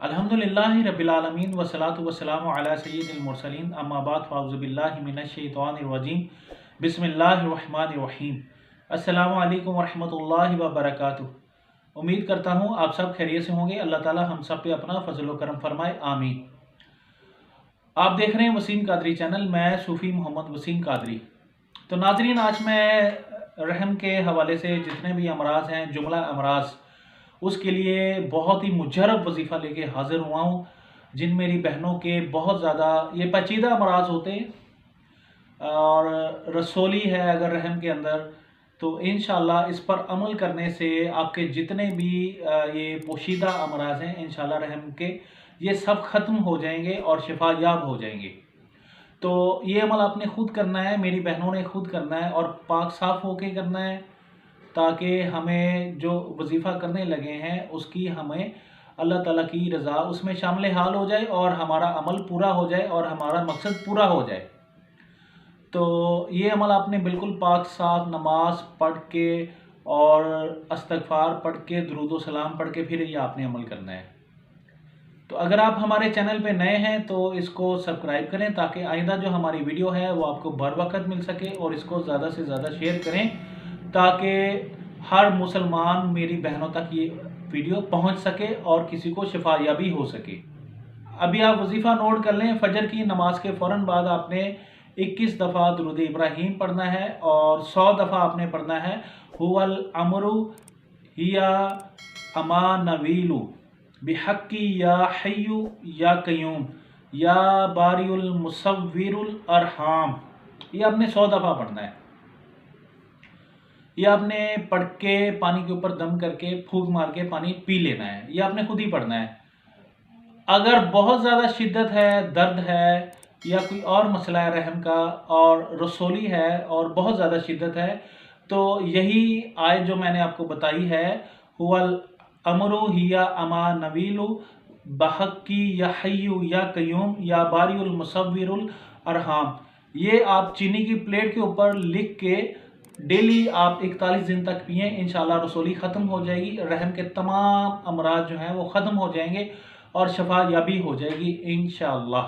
अल्हम्दुलिल्लाहि रब्बिल आलमीन वस्सलातु वस्सलामु अला सय्यिदिल मुरसलीन अम्मा बाद फ़अऊज़ु बिल्लाहि मिनश शैतानिर रजीम बिस्मिल्लाहिर रहमानिर रहीम। अस्सलामु अलैकुम वरहमतुल्लाहि व बरकातुहू। उम्मीद करता हूँ आप सब खैरियत से होंगे। अल्लाह ताला हम सब पे अपना फजल व करम फरमाए, आमीन। आप देख रहे हैं वसीम कादरी चैनल, मैं सूफ़ी मोहम्मद वसीम कादरी। तो नाज़रीन, आज मैं रहम के हवाले से जितने भी अमराज हैं, जुमला अमराज, उसके लिए बहुत ही मुजरब वजीफ़ा लेके हाज़िर हुआ हूँ, जिन मेरी बहनों के बहुत ज़्यादा ये पेचीदा अमराज होते हैं और रसोली है अगर रहम के अंदर, तो इंशाअल्लाह इस पर अमल करने से आपके जितने भी ये पोशीदा अमराज हैं इंशाअल्लाह रहम के ये सब ख़त्म हो जाएंगे और शिफा याब हो जाएंगे। तो ये अमल आपने खुद करना है, मेरी बहनों ने खुद करना है और पाक साफ़ होके करना है, ताकि हमें जो वजीफ़ा करने लगे हैं उसकी हमें अल्लाह ताला की रज़ा उसमें शामिल हाल हो जाए और हमारा अमल पूरा हो जाए और हमारा मकसद पूरा हो जाए। तो ये अमल आपने बिल्कुल पाक साफ नमाज पढ़ के और इस्तग़फ़ार पढ़ के दुरूद व सलाम पढ़ के फिर ये आपने अमल करना है। तो अगर आप हमारे चैनल पे नए हैं तो इसको सब्सक्राइब करें, ताकि आइंदा जो हमारी वीडियो है वो आपको बर वक्त मिल सके, और इसको ज़्यादा से ज़्यादा शेयर करें ताकि हर मुसलमान मेरी बहनों तक ये वीडियो पहुंच सके और किसी को शिफायाबी हो सके। अभी आप वजीफ़ा नोट कर लें। फजर की नमाज के फ़ौरन बाद आपने 21 दफ़ा दुरूद इब्राहीम पढ़ना है और 100 दफ़ा आपने पढ़ना है हुवल अमरु हिया अमा नवीलु बिहक्की या हय्यु या कय्यूम या बारिउल मुसव्विरुल अरहाम। ये आपने 100 दफ़ा पढ़ना है। ये आपने पढ़ के पानी के ऊपर दम करके फूंक मार के पानी पी लेना है। ये आपने खुद ही पढ़ना है। अगर बहुत ज़्यादा शिद्दत है, दर्द है या कोई और मसला है रहम का और रसोली है और बहुत ज़्यादा शिद्दत है, तो यही आयत जो मैंने आपको बताई है, हुवल अमरु हिया अमा नवीलु बहक्की या हय्यु या कय्यूम या बारिउल मुसव्विरुल अरहाम, ये आप चीनी की प्लेट के ऊपर लिख के डेली आप 41 दिन तक पिएँ। इंशाल्लाह रसोली ख़त्म हो जाएगी, रहम के तमाम अमराज जो हैं वो ख़त्म हो जाएंगे और शफा याबी हो जाएगी इंशाल्लाह।